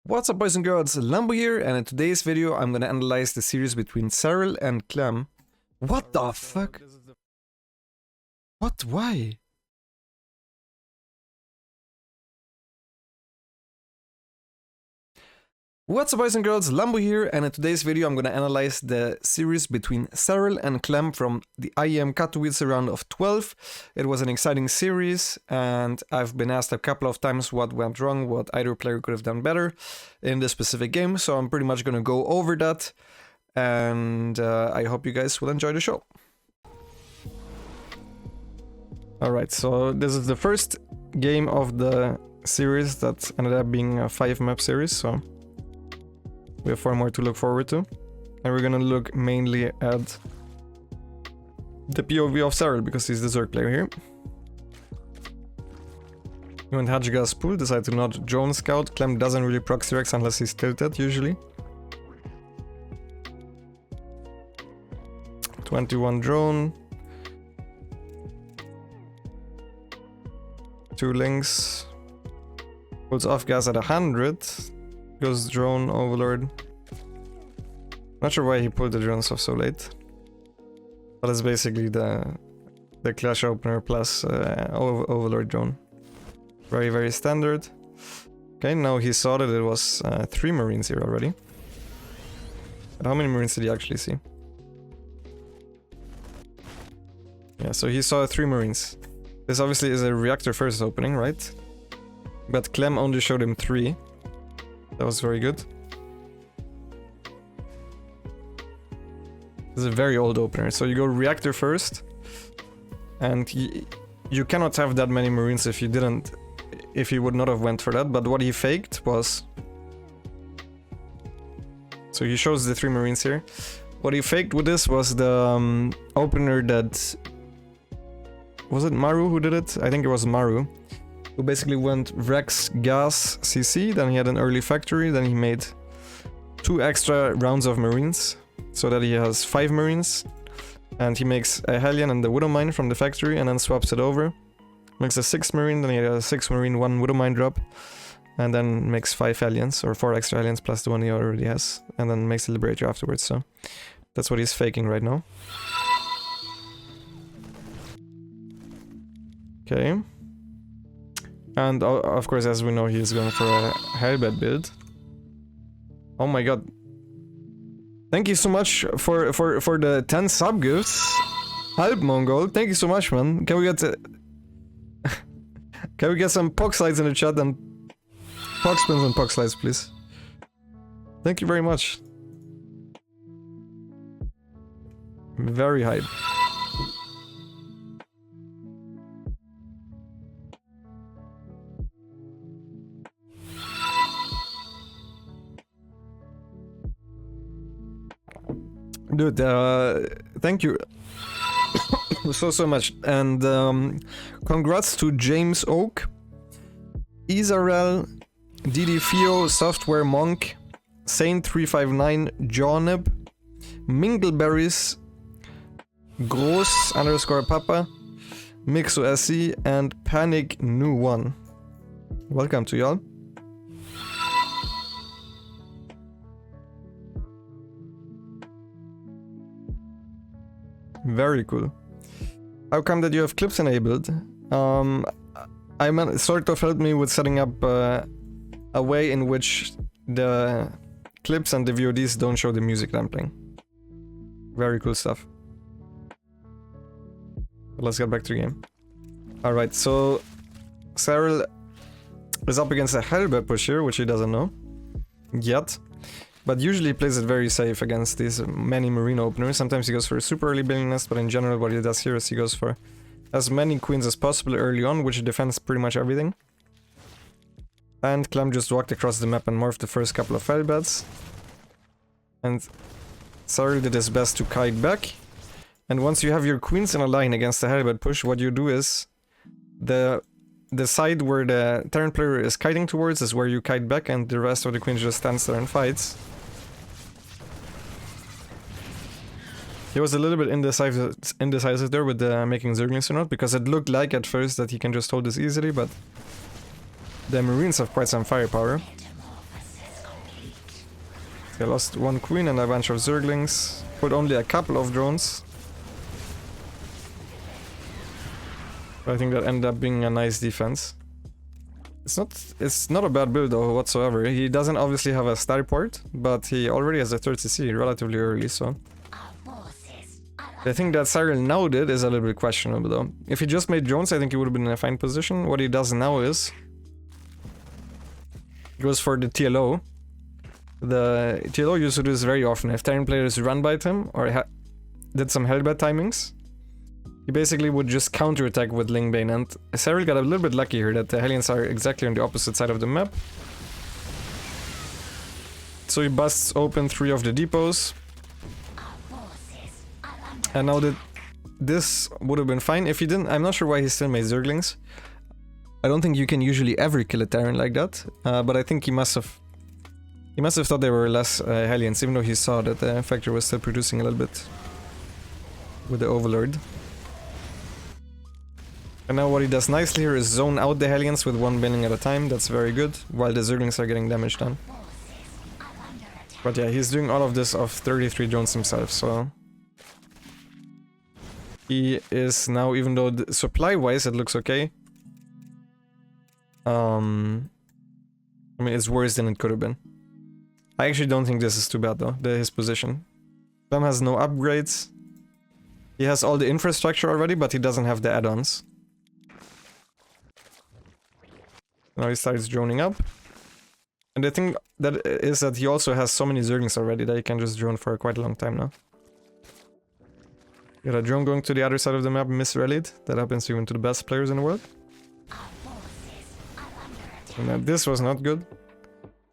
What's up, boys and girls, Lambo here, and in today's video I'm gonna analyze the series between Serral and Clem. What the fuck? What? Why? What's up, boys and girls, Lambo here, and in today's video I'm gonna analyze the series between Serral and Clem from the IEM Katowice round of 12. It was an exciting series, and I've been asked a couple of times what went wrong, what either player could have done better in this specific game, so I'm pretty much gonna go over that, and I hope you guys will enjoy the show. Alright, so this is the first game of the series that ended up being a 5-map series, so we have 4 more to look forward to. And we're gonna look mainly at the POV of Serral, because he's the Zerg player here. You and Hajga's pool decide to not drone scout. Clem doesn't really proc Rex unless he's tilted, usually. 21 drone. 2 links. Pulls off gas at 100. Goes drone overlord. Not sure why he pulled the drones off so late, but it's basically the clash opener plus overlord drone. Very standard. Okay, now he saw that it was 3 marines here already. But how many marines did he actually see? Yeah, so he saw 3 marines. This obviously is a reactor first opening, right? But Clem only showed him 3. That was very good. This is a very old opener. So you go reactor first, and you cannot have that many marines if you would not have went for that. But what he faked was, so he shows the 3 marines here. What he faked with this was the opener that, was it Maru who did it? I think it was Maru, who basically went Rex, Gas, CC, then he had an early factory, then he made 2 extra rounds of marines, so that he has 5 marines, and he makes a Hellion and the Widow Mine from the factory, and then swaps it over. Makes a 6 marine, then he has a 6 marine, 1 Widow Mine drop, and then makes 5 Hellions, or 4 extra Hellions plus the one he already has, and then makes the Liberator afterwards, so that's what he's faking right now. Okay. And of course, as we know, he is going for a Hellbat build. Oh my god. Thank you so much for the 10 sub gifts. Help Mongol. Thank you so much, man. Can we get can we get some POC slides in the chat and POC spins and POC slides, please? Thank you very much. Very hype. Dude, thank you so much, and congrats to James Oak, Israel, DD Fio, Software Monk, Saint359, Johnib, Mingleberries, Gross _ Papa, Mixo SC, and Panic New One. Welcome to y'all. Very cool. How come that you have clips enabled? I sort of helped me with setting up a way in which the clips and the VODs don't show the music that I'm playing. Very cool stuff. But let's get back to the game. Alright, so Serral is up against a Hellbat push here, which he doesn't know yet. But usually he plays it very safe against these many marine openers. Sometimes he goes for a super early building nest, but in general what he does here is he goes for as many queens as possible early on, which defends pretty much everything. And Clem just walked across the map and morphed the first couple of Hellbats. And Serral did his best to kite back. And once you have your queens in a line against the Hellbat push, what you do is the side where the Terran player is kiting towards is where you kite back, and the rest of the queens just stands there and fights. He was a little bit indecisive there with making Zerglings or not, because it looked like at first that he can just hold this easily, but the Marines have quite some firepower. Okay, lost one queen and a bunch of zerglings. Put only a couple of drones. I think that ended up being a nice defense. It's not a bad build though whatsoever. He doesn't obviously have a star port, but he already has a 3rd CC relatively early, so. The thing that Serral now did is a little bit questionable though. If he just made drones, I think he would have been in a fine position. What he does now is he goes for the TLO. The TLO used to do this very often. If Terran players run by him or did some hellbat timings, he basically would just counterattack with Lingbane, and Serral got a little bit lucky here that the Hellions are exactly on the opposite side of the map. So he busts open 3 of the depots. And now that this would have been fine if he didn't. I'm not sure why he still made Zerglings. I don't think you can usually ever kill a Terran like that, but I think he must have thought they were less Hellions, even though he saw that the factory was still producing a little bit with the Overlord. And now what he does nicely here is zone out the Hellions with 1 baning at a time. That's very good, while the Zerglings are getting damage done. But yeah, he's doing all of this off 33 drones himself, so... He is now, even though supply-wise it looks okay... I mean, it's worse than it could have been. I actually don't think this is too bad though, his position. Clem has no upgrades. He has all the infrastructure already, but he doesn't have the add-ons. Now he starts droning up. And the thing that is that he also has so many Zerglings already that he can just drone for quite a long time now. Got a drone going to the other side of the map, misrallied. That happens even to the best players in the world. And this was not good.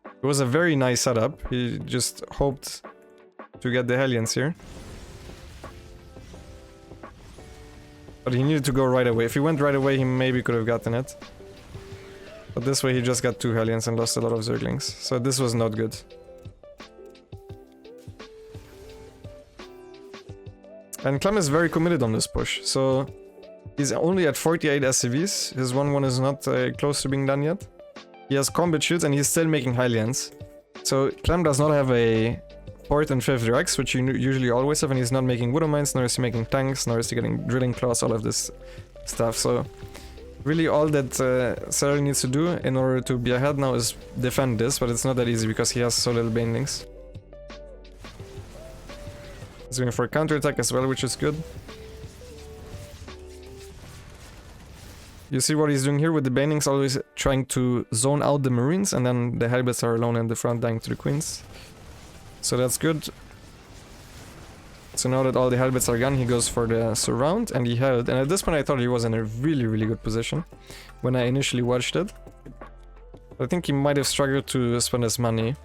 It was a very nice setup. He just hoped to get the Hellions here. But he needed to go right away. If he went right away, he maybe could have gotten it. But this way he just got 2 Hellions and lost a lot of Zerglings. So this was not good. And Clem is very committed on this push. So he's only at 48 SCVs. His 1-1 is not close to being done yet. He has combat shoots and he's still making Hellions. So Clem does not have a port and 5th Rex, which you usually always have, and he's not making Widow Mines, nor is he making tanks, nor is he getting drilling claws, all of this stuff. So really all that Serral needs to do in order to be ahead now is defend this, but it's not that easy because he has so little banelings. He's going for a counterattack as well, which is good. You see what he's doing here with the banings, always trying to zone out the Marines, and then the Hellbats are alone in the front dying to the Queens. So that's good. So now that all the Hellbats are gone, he goes for the surround, and he held. And at this point I thought he was in a really, really good position when I initially watched it. I think he might have struggled to spend his money.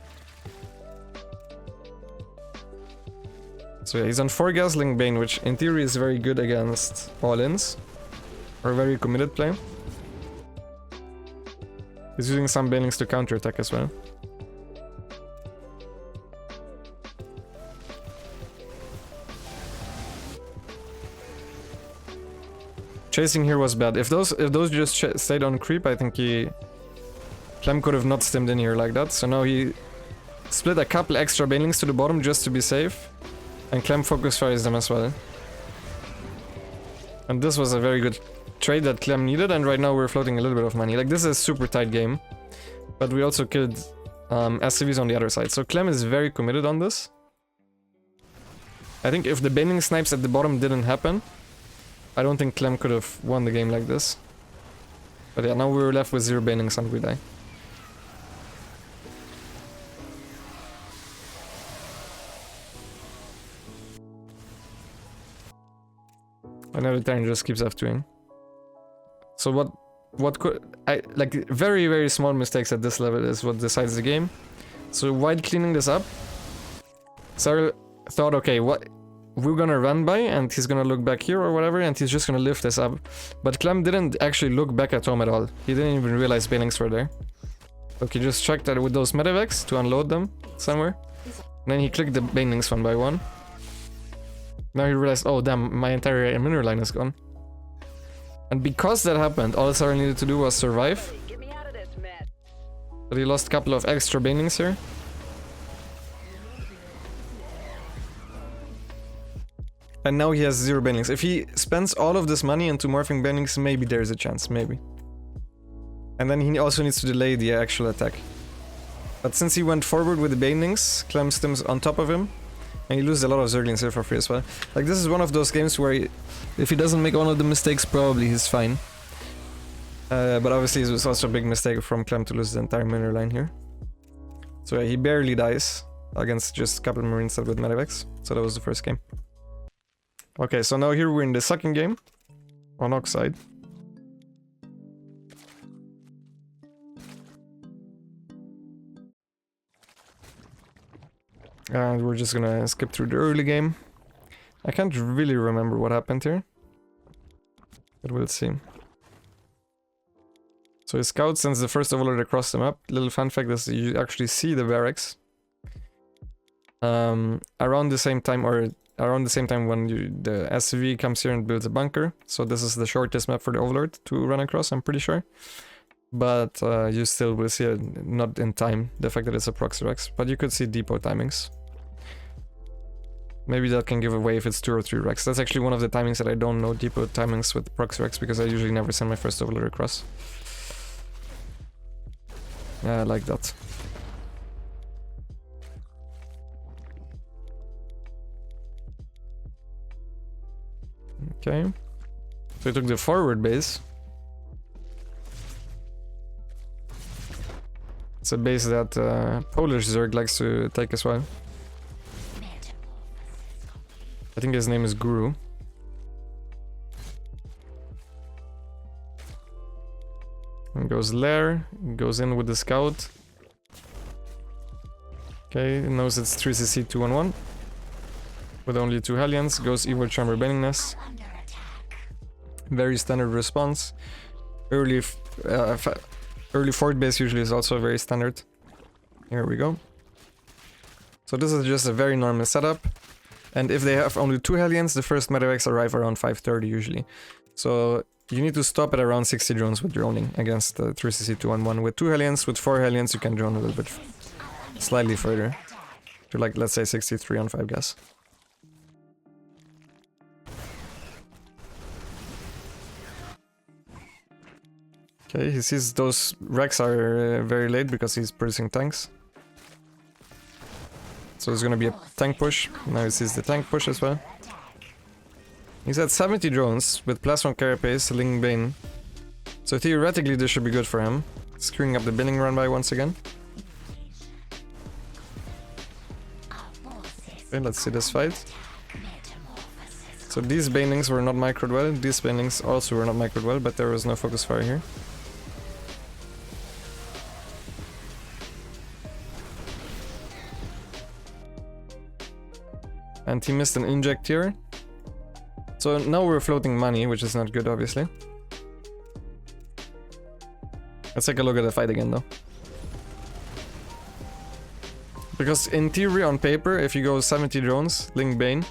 So yeah, he's on 4 Gasling Bane, which in theory is very good against all-ins. Or very committed play. He's using some banelings to counterattack as well. Chasing here was bad. If those just stayed on creep, I think Clem could have not stemmed in here like that. So now he split a couple extra banelings to the bottom just to be safe. And Clem focus fires them as well. And this was a very good trade that Clem needed, and right now we're floating a little bit of money. Like, this is a super tight game. But we also killed SCVs on the other side. So Clem is very committed on this. I think if the baning snipes at the bottom didn't happen, I don't think Clem could have won the game like this. But yeah, now we're left with 0 banings and we die. Another Terran just keeps F2ing. So what could like very, very small mistakes at this level is what decides the game. So while cleaning this up, Serral thought, okay, what we're gonna run by and he's gonna look back here or whatever, and he's just gonna lift this up. But Clem didn't actually look back at home at all. He didn't even realize banelings were there. Okay, just checked that with those medevacs to unload them somewhere. And then he clicked the banelings one by one. Now he realized, oh damn, my entire mineral line is gone. And because that happened, all Serral needed to do was survive. But he lost a couple of extra banelings here. And now he has 0 banelings. If he spends all of this money into morphing banelings, maybe there's a chance, maybe. And then he also needs to delay the actual attack. But since he went forward with the banelings, Clem stims on top of him. And he loses a lot of Zerglings here for free as well. Like, this is one of those games where if he doesn't make one of the mistakes, probably he's fine. But obviously it was also a big mistake from Clem to lose the entire miner line here. So yeah, he barely dies against just a couple of Marines with Medivacs. So that was the first game. Okay, so now here we're in the second game. On Oxide. And we're just gonna skip through the early game. I can't really remember what happened here. But we'll see. So his scout sends the first overlord across the map. Little fun fact is you actually see the barracks. Around the same time when the SV comes here and builds a bunker. So this is the shortest map for the overlord to run across, I'm pretty sure. But you still will see it not in time, the fact that it's a proxy Rex. But you could see depot timings. Maybe that can give away if it's 2 or 3 Rex. That's actually one of the timings that I don't know depot timings with proxy Rex, because I usually never send my first overlord across. Yeah, I like that. Okay. So he took the forward base. It's a base that Polish Zerg likes to take as well. I think his name is Guru. And goes Lair, goes in with the scout. Okay, knows it's 3cc 211. With only 2 Hellions, goes Evil Chamber Benningness. Very standard response. Early fort base usually is also very standard. Here we go. So this is just a very normal setup. And if they have only 2 Hellions, the first Medivacs arrive around 5:30 usually. So you need to stop at around 60 drones with droning against the 3cc 211. With 2 Hellions, with 4 Hellions you can drone a little bit slightly further. To like, let's say 63 on 5 gas. Okay, he sees those Rex are very late because he's producing tanks. So there's gonna be a tank push. Now he sees the tank push as well. He's at 70 drones with Plasma Carapace, Ling Bane. So theoretically this should be good for him. Screwing up the binning run by once again. Okay, let's see this fight. So these banelings were not microed well. These banelings also were not microed well, but there was no focus fire here. And he missed an inject here. So now we're floating money, which is not good, obviously. Let's take a look at the fight again, though. Because in theory, on paper, if you go 70 drones, Ling Bane,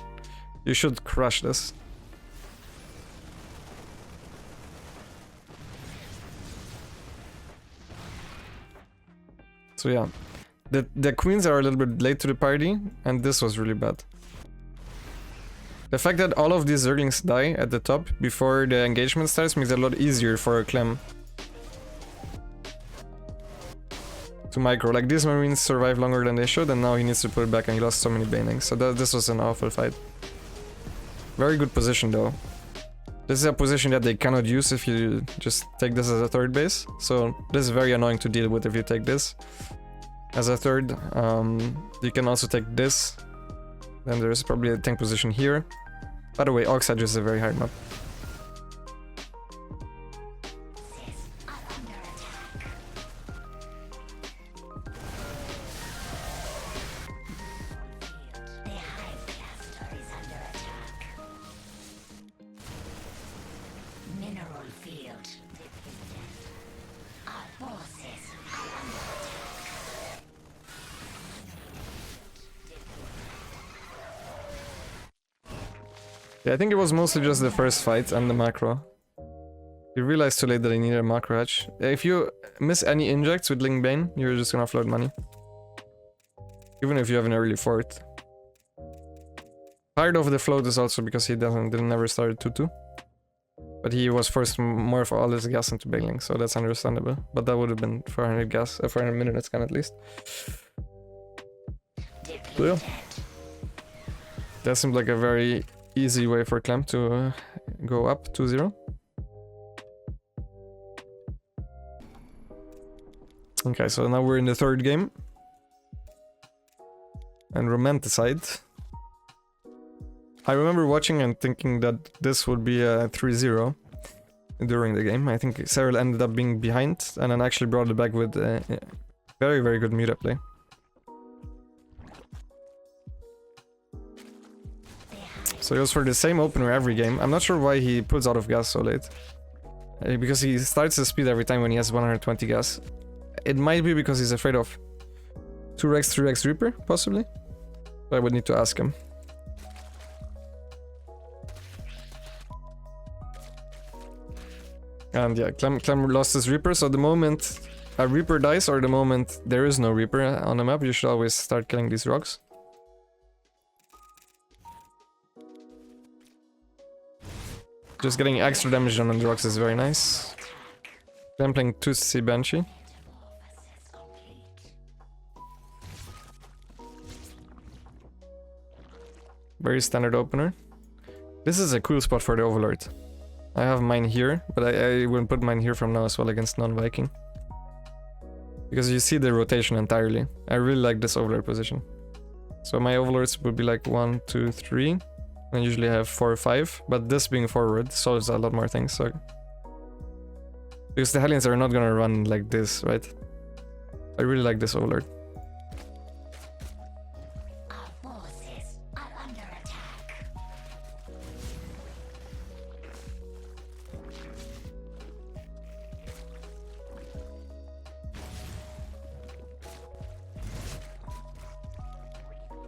you should crush this. So yeah, the queens are a little bit late to the party, and this was really bad. The fact that all of these Zerglings die at the top before the engagement starts makes it a lot easier for Clem to micro. Like, these Marines survive longer than they should, and now he needs to put it back, and he lost so many banings. So this was an awful fight. Very good position though. This is a position that they cannot use if you just take this as a third base. So this is very annoying to deal with if you take this as a third. You can also take this. Then there's probably a tank position here. By the way, Oxide is a very hard map. Yeah, I think it was mostly just the first fight and the macro. You realized too late that I needed a macro hatch. If you miss any injects with Ling Bane, you're just gonna float money. Even if you have an early fort. Part of the float is also because he didn't never started 2-2. But he was forced more of all his gas into bailing, so that's understandable. But that would have been 400 gas, 400 minutes scan at least. So yeah. That seemed like a very easy way for Clem to go up 2-0. Okay, so now we're in the third game. And Romanticide. I remember watching and thinking that this would be a 3-0 during the game. I think Serral ended up being behind and then actually brought it back with a very, very good Muta play. So he goes for the same opener every game. I'm not sure why he puts out of gas so late. Because he starts his speed every time when he has 120 gas. It might be because he's afraid of 2x, 3x Reaper, possibly. But I would need to ask him. And yeah, Clem lost his Reaper, so the moment a Reaper dies or the moment there is no Reaper on the map, you should always start killing these rocks. Just getting extra damage on the rocks is very nice. Clem playing 2cc Banshee. Very standard opener. This is a cool spot for the Overlord. I have mine here, but I will put mine here from now as well against non-Viking. Because you see the rotation entirely. I really like this Overlord position. So my Overlords would be like 1, 2, 3. And usually I have 4 or 5. But this being forward solves a lot more things. So because the Hellions are not gonna run like this, right? I really like this Overlord.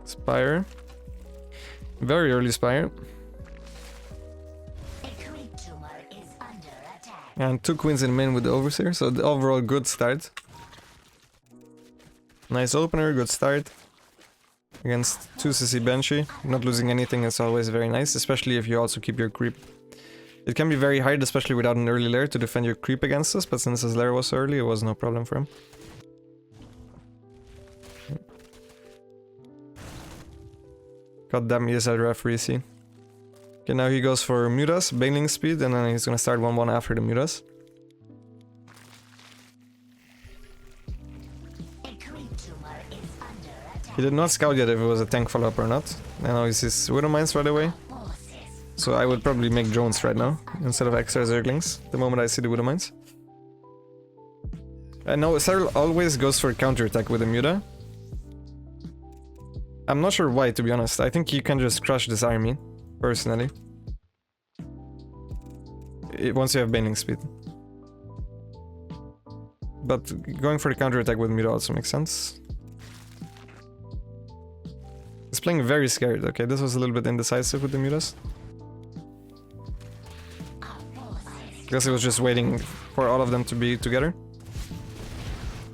Spire. Very early Spire. And 2 queens in main with the Overseer, so the overall good start. Nice opener, good start. Against 2cc Banshee. Not losing anything is always very nice, especially if you also keep your creep. It can be very hard, especially without an early lair, to defend your creep against us, but since his lair was so early, it was no problem for him. God damn, he is a referee, see. Okay, now he goes for Mutas, bailing speed, and then he's gonna start 1-1 after the Mutas. He did not scout yet if it was a tank follow-up or not. And now he sees Widow Mines right away. So I would probably make drones right now, instead of extra Zerglings, the moment I see the Widow Mines. And now Serral always goes for counterattack with the Muta. I'm not sure why, to be honest. I think you can just crush this army, personally. Once you have bailing speed. But going for the counterattack with Muta also makes sense. He's playing very scared. Okay, this was a little bit indecisive with the Mutas. Guess he was just waiting for all of them to be together.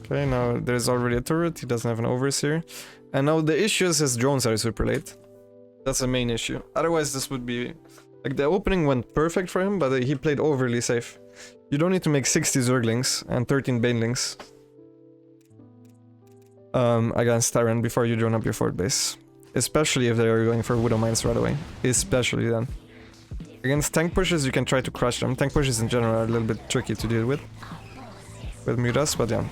Okay, now there's already a turret. He doesn't have an Overseer. And now the issue is his drones are super late. That's the main issue. Otherwise this would be... Like the opening went perfect for him, but he played overly safe. You don't need to make 60 Zerglings and 13 Banelings against Tyrant before you drone up your fort base. Especially if they are going for Widow Mines right away. Especially then. Against tank pushes you can try to crush them. Tank pushes in general are a little bit tricky to deal with Mutas, but yeah.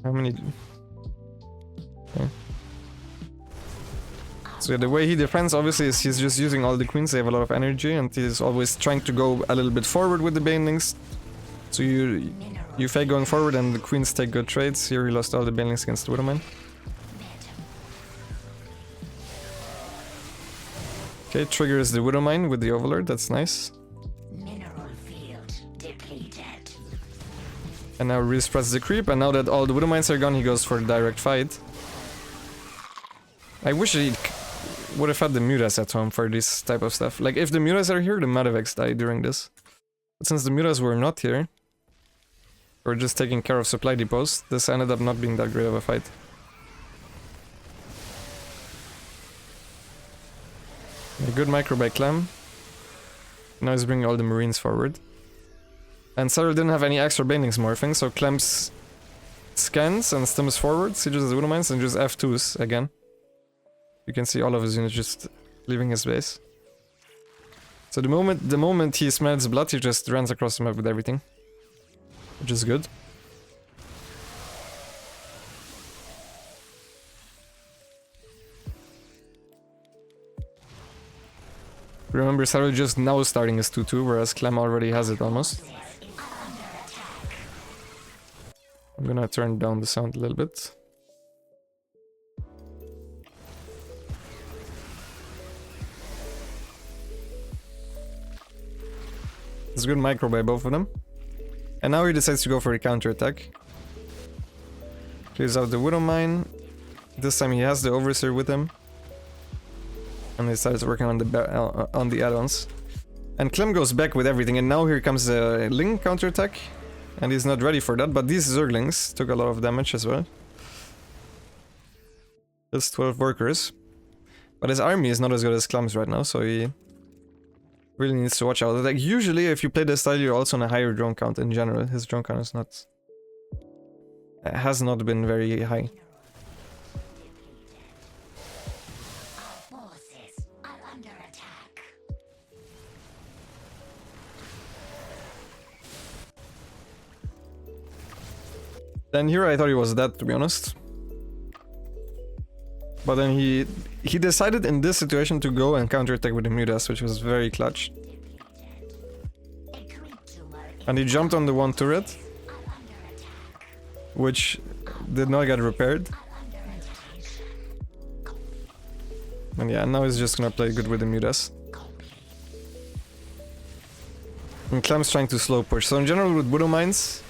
How many? Okay. So the way he defends obviously is he's just using all the queens, they have a lot of energy, and he's always trying to go a little bit forward with the banelings. So you fake going forward and the queens take good trades. Here he lost all the banelings against the Widowmine. Okay, triggers the Widowmine with the Overlord, that's nice. And now respreads the creep, and now that all the Widow Mines are gone, he goes for a direct fight. I wish he would have had the Mutas at home for this type of stuff. Like, if the Mutas are here, the Madavex die during this. But since the Mutas were not here, Or just taking care of supply depots. This ended up not being that great of a fight. A good micro by Clem. Now he's bringing all the Marines forward. And Serral didn't have any extra Banelings morphing, so Clem's scans and stims forwards, he just Widow Mines and just F2s again. You can see all of his units just leaving his base. So the moment he smells blood, he just runs across the map with everything. Which is good. Remember, Serral just now starting his 2-2, whereas Clem already has it almost. I'm gonna turn down the sound a little bit. It's a good micro by both of them. And now he decides to go for a counter-attack. Clears out the Widow Mine. This time he has the Overseer with him. And he starts working on the add-ons. And Clem goes back with everything, and now here comes the Ling counter-attack. And he's not ready for that, but these Zerglings took a lot of damage as well. Just 12 workers. But his army is not as good as Clem's right now, so he really needs to watch out. Like, usually if you play this style, you're also on a higher drone count in general. His drone count is not... has not been very high. Then here I thought he was dead, to be honest. But then he decided in this situation to go and counterattack with the Mutas, which was very clutch. And he jumped on the one turret, which did not get repaired. And yeah, now he's just gonna play good with the Mutas. And Clem's trying to slow push. So in general with Widow Mines,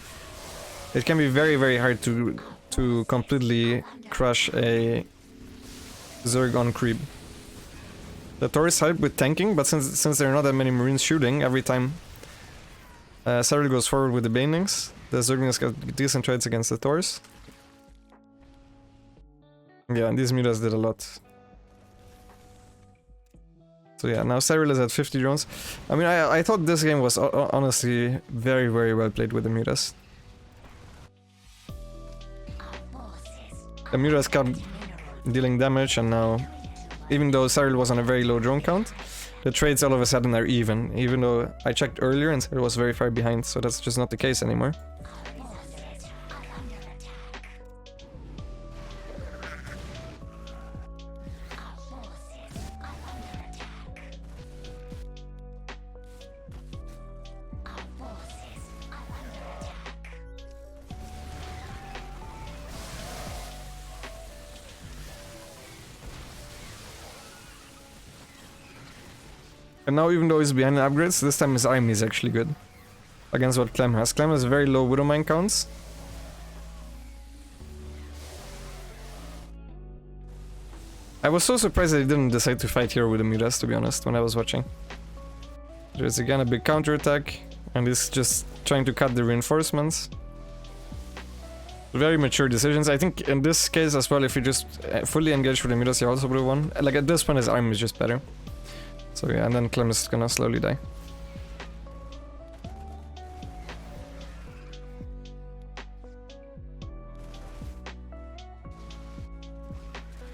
it can be very, very hard to completely crush a Zerg on creep. The Taurus help with tanking, but since there are not that many Marines shooting, every time Serral goes forward with the Banelings, the Zerglings got decent trades against the Taurus. Yeah, and these Mutas did a lot. So yeah, now Serral is at 50 drones. I mean, I thought this game was honestly very, very well played with the Mutas. The Mutas kept dealing damage, and now, even though Serral was on a very low drone count, the trades all of a sudden are even though I checked earlier and Serral was very far behind, so that's just not the case anymore. And now, even though he's behind in upgrades, this time his army is actually good against what Clem has. Clem has very low Widow Mine counts. I was so surprised that he didn't decide to fight here with the Mutas, to be honest, when I was watching. There's again a big counterattack, and he's just trying to cut the reinforcements. Very mature decisions. I think in this case as well, if you just fully engage with the Mutas, you also would have won. Like, at this point, his army is just better. So yeah, and then Clem is gonna slowly die.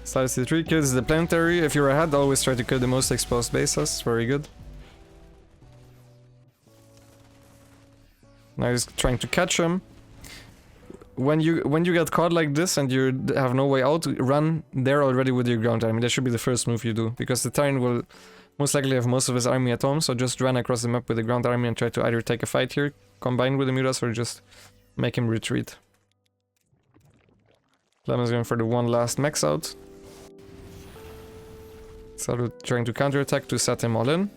Size 3 kills the planetary. If you're ahead, always try to kill the most exposed bases. Very good. Now he's trying to catch him. When you get caught like this and you have no way out, run there already with your ground army. That should be the first move you do, because the Terran will most likely have most of his army at home, so just run across the map with the ground army and try to either take a fight here, combine with the Mutas, or just make him retreat. Clem is going for the one last max out. So trying to counterattack to set him all in.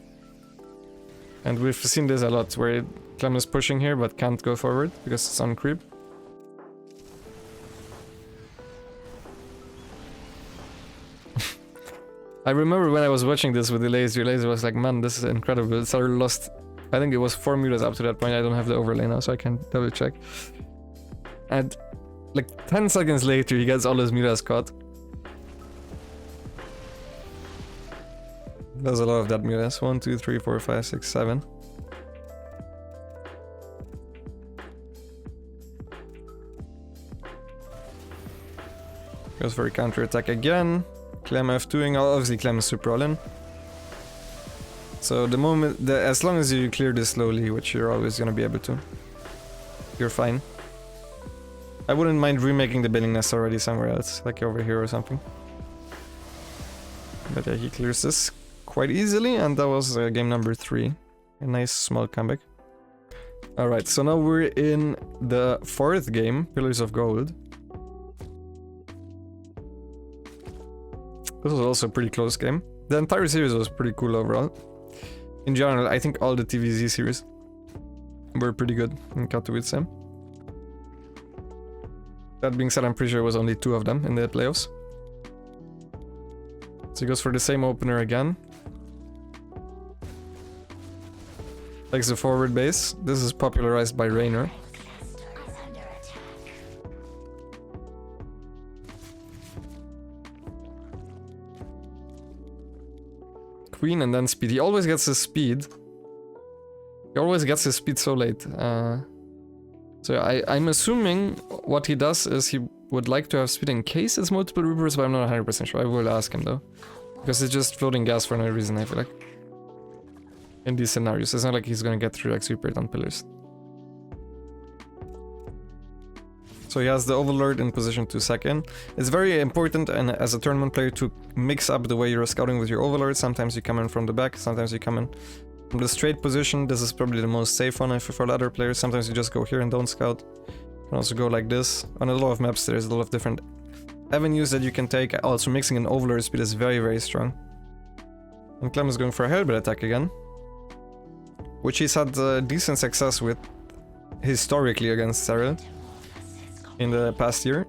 And we've seen this a lot, where Clem is pushing here but can't go forward because it's on creep. I remember when I was watching this with the laser was like, man, this is incredible. Serral lost, I think it was 4 Mutas up to that point. I don't have the overlay now, so I can double check. And like 10 seconds later, he gets all his mutas caught. There's a lot of that mutas. 1, 2, 3, 4, 5, 6, 7. Goes for a counter attack again. Clem F2ing. Obviously, Clem is super all in. So the moment, as long as you clear this slowly, which you're always gonna be able to, you're fine. I wouldn't mind remaking the building nest already somewhere else, like over here or something. But yeah, he clears this quite easily, and that was game number 3. A nice small comeback. Alright, so now we're in the 4th game, Pillars of Gold. This was also a pretty close game. The entire series was pretty cool overall. In general, I think all the TVZ series were pretty good in Katowice. That being said, I'm pretty sure it was only 2 of them in the playoffs. So he goes for the same opener again. Takes the forward base. This is popularized by Raynor. Queen and then speed. He always gets his speed. He always gets his speed so late. So I'm assuming what he does is he would like to have speed in case it's multiple Reapers, but I'm not 100% sure. I will ask him though. Because it's just floating gas for no reason, I feel like. In these scenarios. It's not like he's gonna get through like super on pillars. So he has the Overlord in position to sack in. It's very important and as a tournament player to mix up the way you're scouting with your Overlord. Sometimes you come in from the back, sometimes you come in from the straight position. This is probably the most safe one for the other players. Sometimes you just go here and don't scout. You can also go like this. On a lot of maps there's a lot of different avenues that you can take. Also mixing an Overlord speed is very, very strong. And Clem is going for a Hellbait attack again. Which he's had decent success with historically against Serral in the past year.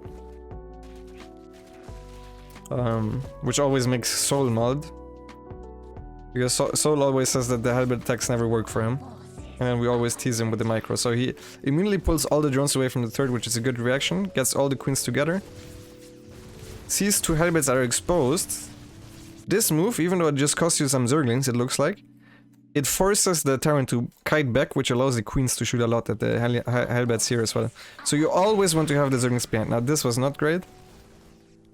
Which always makes Soul mad. Because Soul always says that the Hellbait attacks never work for him. And then we always tease him with the micro. So he immediately pulls all the drones away from the third, which is a good reaction. Gets all the queens together. Sees 2 Hellbaits that are exposed. This move, even though it just costs you some Zerglings, it looks like, it forces the Terran to kite back, which allows the queens to shoot a lot at the Hellbats here as well. So you always want to have the Zerglings behind. Now this was not great.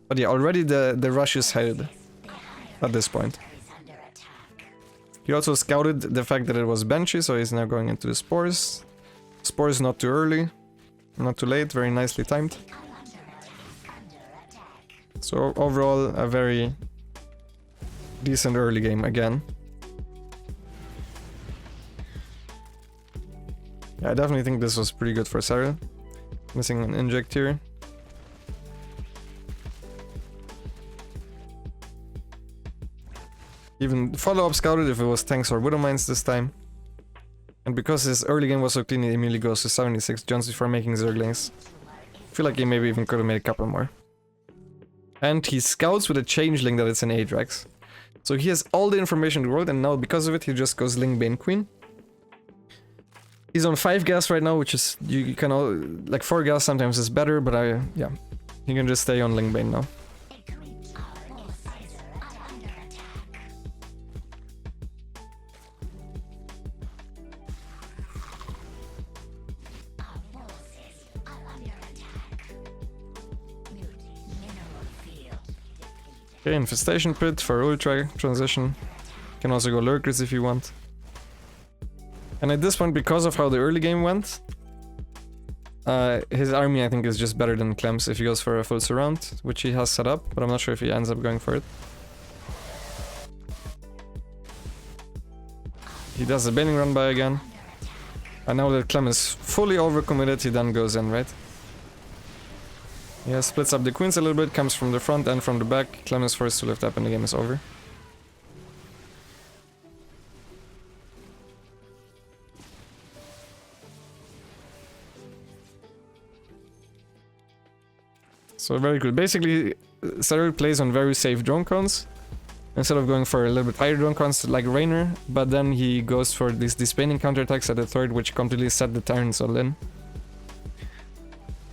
But yeah, already the rush is held at this point. He also scouted the fact that it was Banshee, so he's now going into the Spores. Spores not too early, not too late, very nicely timed. So overall, a very decent early game again. Yeah, I definitely think this was pretty good for Serral. Missing an inject here. Even follow-up scouted if it was tanks or Widow Mines this time. And because his early game was so clean, he immediately goes to 76 Jones before making Zerglings. I feel like he maybe even could have made a couple more. And he scouts with a changeling that it's an Adrax. So he has all the information in the world, and now because of it, he just goes Ling Bane Queen. He's on 5 gas right now, which is, you can all, like 4 gas sometimes is better, but yeah. He can just stay on Ling Bane now. Okay, Infestation Pit for Ultra transition. Can also go Lurkers if you want. And at this point, because of how the early game went, his army I think is just better than Clem's if he goes for a full surround, which he has set up, but I'm not sure if he ends up going for it. He does the Baning run by again. And now that Clem is fully overcommitted, he then goes in, right? Yeah, splits up the queens a little bit, comes from the front and from the back. Clem is forced to lift up and the game is over. So very good. Basically, Serral plays on very safe drone cones instead of going for a little bit higher drone cones like Raynor, but then he goes for these disbanding counterattacks at the third, which completely set the Tyrants all in.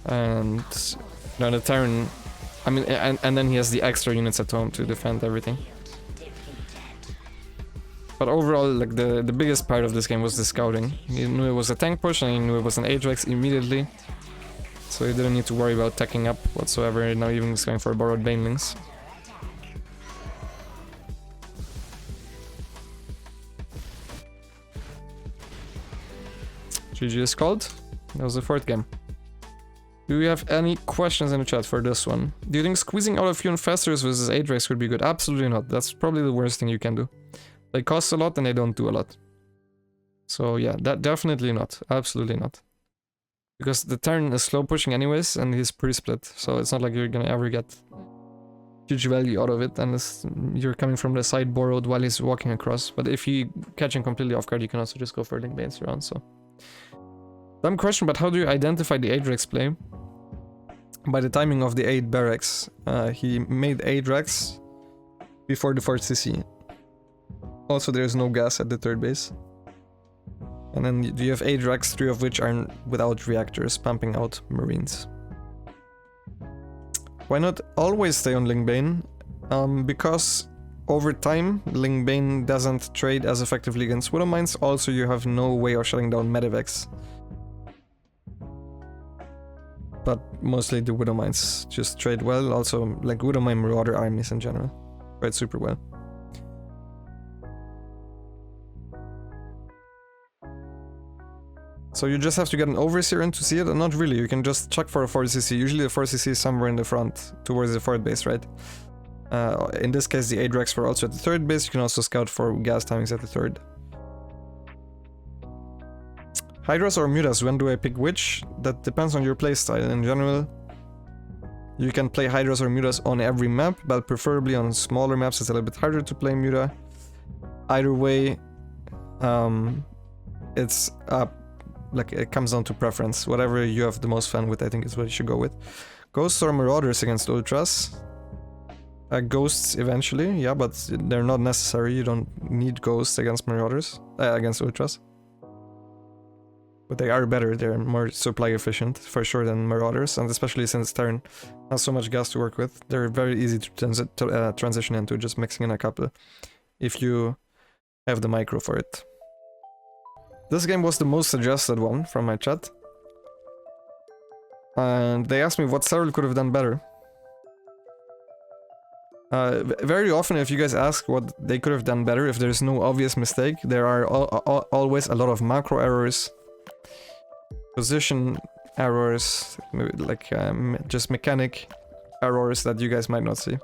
And now the Terran, I mean, and then he has the extra units at home to defend everything. But overall, like the biggest part of this game was the scouting. He knew it was a tank push and he knew it was an Ajax immediately. So he didn't need to worry about teching up whatsoever. Now even he's going for borrowed banelings. GG is called. That was the 4th game. Do you have any questions in the chat for this one? Do you think squeezing out a few infestors versus Ajax would be good? Absolutely not. That's probably the worst thing you can do. They cost a lot and they don't do a lot. So yeah, that definitely not. Absolutely not. Because the Terran is slow pushing anyways and he's pre-split. So it's not like you're gonna ever get huge value out of it unless you're coming from the side borrowed while he's walking across. But if you catch him completely off guard, you can also just go for link banes around, so. Dumb question, but how do you identify the Ajax play? By the timing of the 8 barracks. He made Ajax before the 4th CC. Also, there's no gas at the 3rd base. And then you have Ajax, 3 of which are without reactors, pumping out Marines. Why not always stay on Lingbane? Because over time, Lingbane doesn't trade as effectively against Widow Mines. Also, you have no way of shutting down Medivacs. But mostly the Widow Mines just trade well. Also, like Widow Mine Marauder armies in general. Trade super well. So you just have to get an Overseer in to see it? And not really, you can just check for a 4CC. Usually the 4CC is somewhere in the front, towards the 4th base, right? In this case the Ajax were also at the 3rd base. You can also scout for gas timings at the 3rd. Hydras or Mutas, when do I pick which? That depends on your playstyle. In general, you can play Hydras or Mutas on every map, but preferably on smaller maps it's a little bit harder to play Muta. Either way, it's like it comes down to preference. Whatever you have the most fun with, I think is what you should go with. Ghosts or Marauders against Ultras? Ghosts eventually, yeah, but they're not necessary. You don't need Ghosts against Marauders, against Ultras. But they are better, they're more supply efficient, for sure, than Marauders, and especially since Terran has so much gas to work with, they're very easy to transition into, just mixing in a couple, if you have the micro for it. This game was the most suggested one from my chat. And they asked me what Serral could have done better. Very often, if you guys ask what they could have done better, if there's no obvious mistake, there are always a lot of macro errors, position errors, like just mechanic errors that you guys might not see.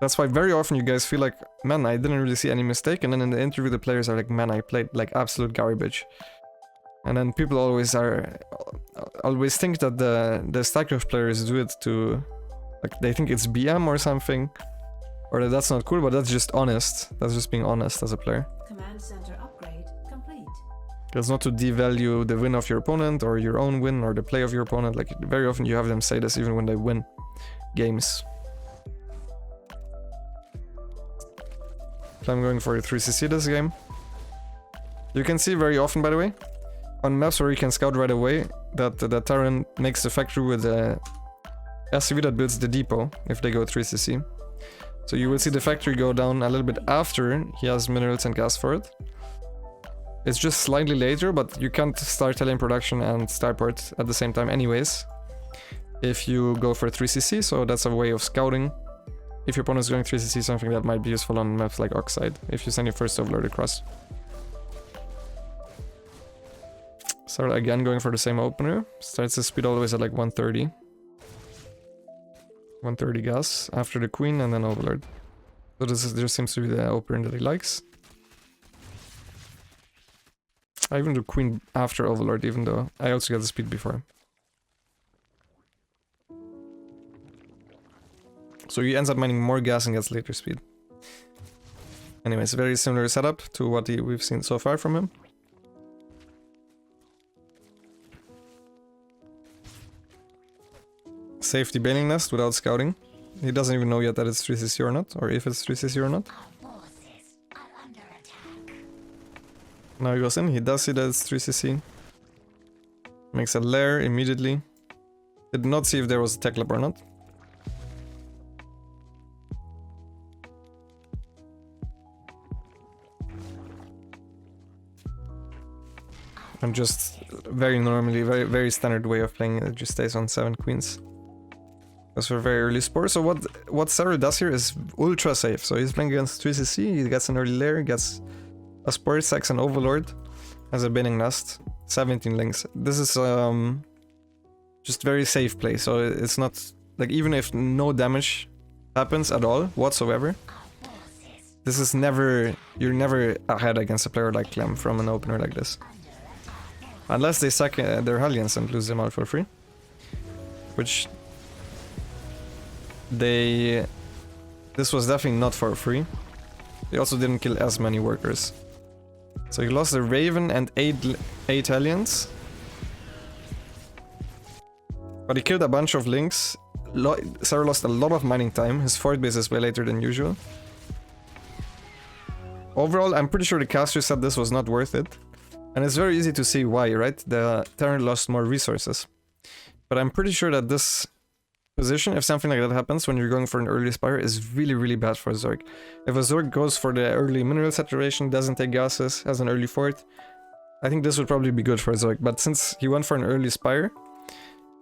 That's why very often you guys feel like, man, I didn't really see any mistake, and then in the interview the players are like, man, I played like absolute garbage. And then people always think that the StarCraft players do it to, like, they think it's BM or something, or that that's not cool, but that's just honest. That's just being honest as a player. Command center upgrade complete. It's not to devalue the win of your opponent or your own win or the play of your opponent. Like, very often you have them say this even when they win games. I'm going for a 3CC this game. You can see very often, by the way, on maps where you can scout right away, that the Terran makes the factory with the SCV that builds the depot if they go 3CC. So you will see the factory go down a little bit after he has minerals and gas for it. It's just slightly later, but you can't start Hellion production and starport at the same time anyways if you go for 3CC, so that's a way of scouting. If your opponent is going 3CC, something that might be useful on maps like Oxide, if you send your first Overlord across. So again, going for the same opener. Starts the speed always at like 130. 130 gas after the Queen and then Overlord. So this seems to be the opener that he likes. I even do Queen after Overlord, even though I also get the speed before. So he ends up mining more gas and gets later speed. Anyways, very similar setup to what we've seen so far from him. Safety Baning Nest without scouting. He doesn't even know yet that it's 3CC or not, or if it's 3CC or not. Now he goes in, he does see that it's 3CC. Makes a lair immediately. Did not see if there was a tech lab or not. And just very normally, very standard way of playing it. Just stays on 7 queens. Goes for very early spore. So what Serral does here is ultra safe. So he's playing against 3CC, he gets an early lair, gets a spore, sacks an overlord, has a binning nest, 17 links. This is just very safe play. So it's not like, even if no damage happens at all whatsoever, this is never, you're never ahead against a player like Clem from an opener like this. Unless they sack their Hellions and lose them out for free. Which this was definitely not for free. They also didn't kill as many workers. So he lost a Raven and 8 Hellions. But he killed a bunch of links. Serral lost a lot of mining time. His fort base is way later than usual. Overall, I'm pretty sure the caster said this was not worth it. And it's very easy to see why, right? The Terran lost more resources. But I'm pretty sure that this position, if something like that happens when you're going for an early Spire, is really, really bad for Zork. If a Zork goes for the early mineral saturation, doesn't take gases, has an early fort, I think this would probably be good for Zork. But since he went for an early Spire,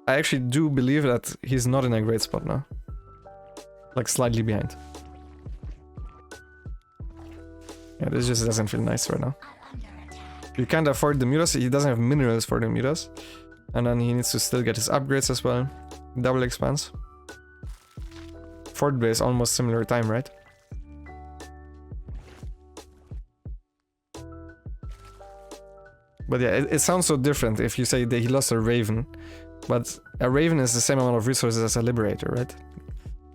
I actually do believe that he's not in a great spot now. Like, slightly behind. Yeah, this just doesn't feel nice right now. You can't afford the Mutas, he doesn't have minerals for the Mutas. And then he needs to still get his upgrades as well. Double expanse. Fort base, almost similar time, right? But yeah, it sounds so different if you say that he lost a Raven. But a Raven is the same amount of resources as a Liberator, right?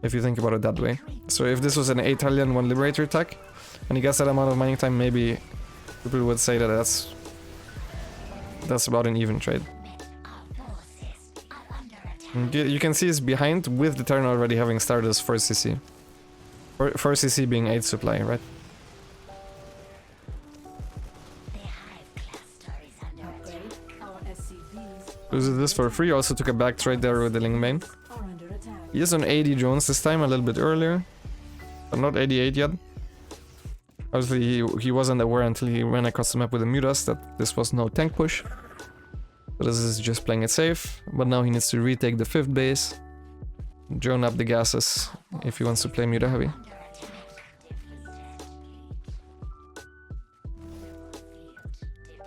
If you think about it that way. So if this was an 8 Hellion, 1 Liberator attack, and he gets that amount of mining time, maybe people would say that that's about an even trade. And you can see he's behind with the turn already having started as 4CC. 4CC being 8 supply, right? Loses this for free, also took a back trade there with the Ling main. He is on 80 drones this time, a little bit earlier. But not 88 yet. Obviously he wasn't aware until he ran across the map with the Mutas that this was no tank push. So this is just playing it safe, but now he needs to retake the 5th base, drone up the gases if he wants to play Muta heavy.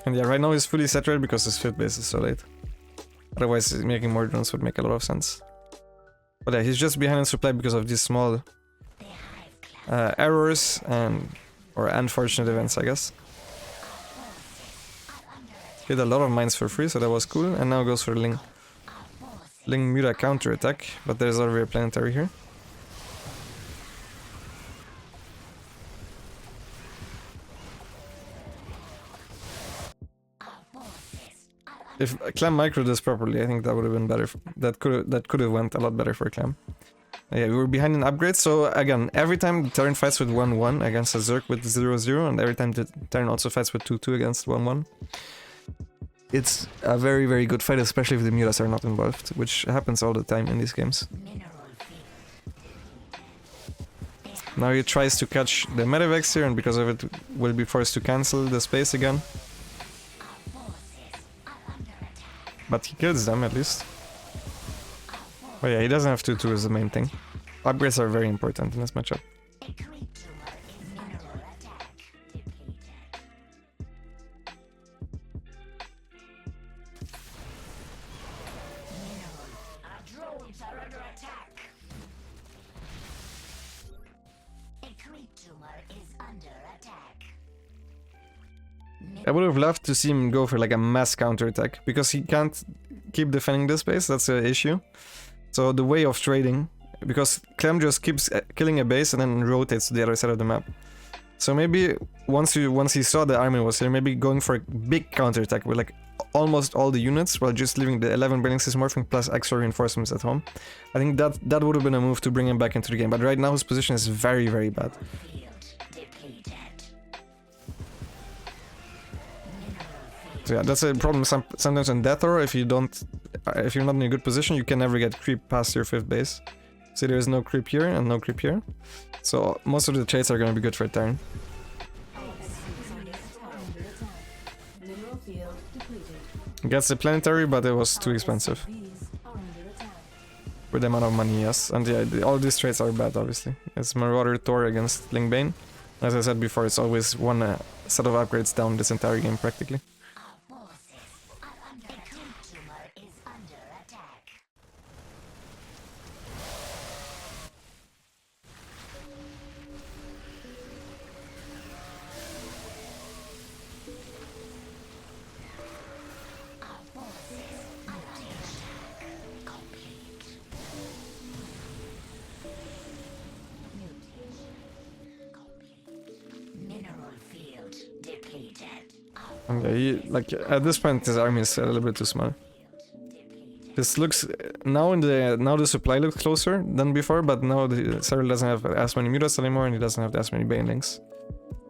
And yeah, right now he's fully saturated because his 5th base is so late. Otherwise making more drones would make a lot of sense. But yeah, he's just behind in supply because of these small errors or unfortunate events, I guess. Hit a lot of mines for free, so that was cool. And now goes for Ling Muta counter attack, but there's already a planetary here. If Clem microed this properly, I think that would have been better. That could have went a lot better for Clem. Yeah, we were behind in upgrades, so again, every time the Terran fights with 1-1 against a Zerg with 0-0, and every time the Terran also fights with 2-2 against 1-1, it's a very, very good fight, especially if the Mutas are not involved, which happens all the time in these games. Now he tries to catch the Medivacs here, and because of it will be forced to cancel the space again. But he kills them at least. Oh yeah, he doesn't have 2-2 is the main thing. Upgrades are very important in this matchup. I would have loved to see him go for like a mass counterattack, because he can't keep defending this base, that's the issue. So the way of trading, because Clem just keeps killing a base and then rotates to the other side of the map. So maybe once he saw the army was here, maybe going for a big counterattack with like almost all the units, while just leaving the 11 buildings is morphing plus extra reinforcements at home. I think that would have been a move to bring him back into the game, but right now his position is very, very bad. So yeah, that's a problem sometimes in Death Aura. If you're not in a good position, you can never get creep past your 5th base. See, there is no creep here and no creep here. So most of the traits are going to be good for a turn. Mineral field depleted. Gets the planetary, but it was too expensive. Bees are under attack. For the amount of money, yes. And yeah, all these traits are bad, obviously. It's Marauder Thor against Lingbane. As I said before, it's always one set of upgrades down this entire game, practically. Okay, like at this point his army is a little bit too small. This looks now the supply looks closer than before, but now the Serral doesn't have as many mutas anymore and he doesn't have as many banelings.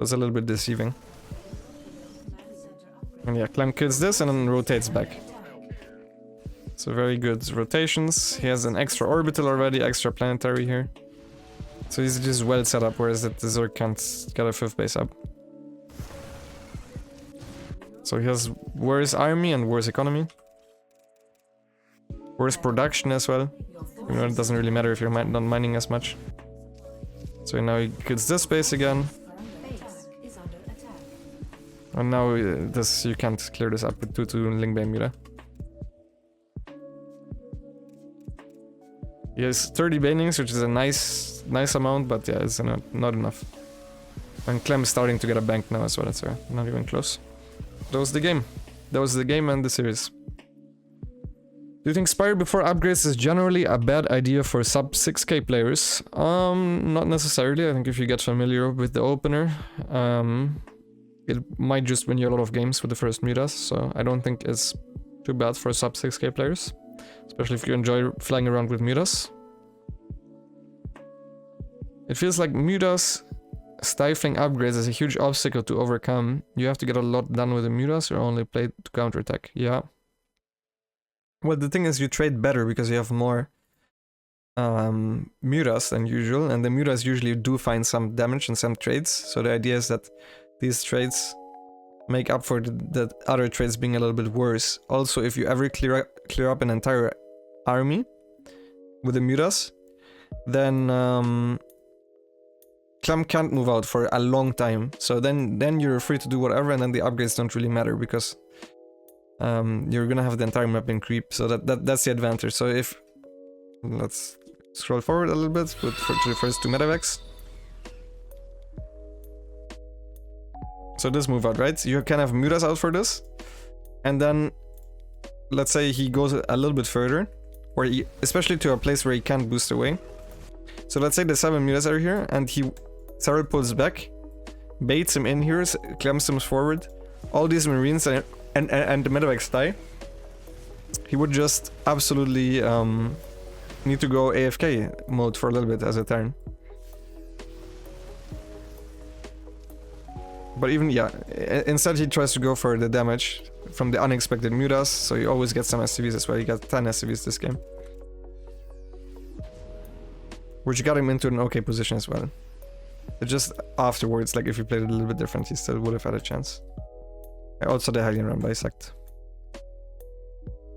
It's a little bit deceiving. And yeah, Clem kills this and then rotates back. So very good rotations. He has an extra orbital already, extra planetary here. So he's just well set up, whereas the Zerg can't get a 5th base up. So he has worse army and worse economy. Worse production as well. You know, it doesn't really matter if you're not mining as much. So now he gets this base again. Base is under attack. And now this you can't clear this up with 2-2 Lingbane Muta. He has 30 banings, which is a nice amount, but yeah, it's not enough. And Clem's starting to get a bank now as well, so not even close. That was the game. That was the game and the series. Do you think Spire before upgrades is generally a bad idea for sub 6k players? Not necessarily. I think if you get familiar with the opener, it might just win you a lot of games with the first mutas, so I don't think it's too bad for sub 6k players. Especially if you enjoy flying around with mutas. It feels like mutas stifling upgrades is a huge obstacle to overcome. You have to get a lot done with the mutas or only play to counterattack. Yeah. Well, the thing is you trade better because you have more mutas than usual, and the mutas usually do find some damage in some trades. So the idea is that these trades make up for the other trades being a little bit worse. Also, if you ever clear up an entire army with the mutas, then Clem can't move out for a long time. So then you're free to do whatever, and then the upgrades don't really matter because you're gonna have the entire map in creep. So that's the advantage. So if let's scroll forward a little bit, put to the first 2 medevacs. So this move out, right? You can have mutas out for this, and then let's say he goes a little bit further, or especially to a place where he can't boost away. So let's say the 7 mutas are here, and Serral pulls back, baits him in here, clamps him forward. All these marines and the medevacs die. He would just absolutely need to go AFK mode for a little bit as a turn. But even, yeah, instead he tries to go for the damage from the unexpected mutas, so you always get some SCVs as well. You got 10 SCVs this game. Which got him into an okay position as well. It's just afterwards, like if you played it a little bit different, he still would have had a chance. Also the Hellion Run bisect.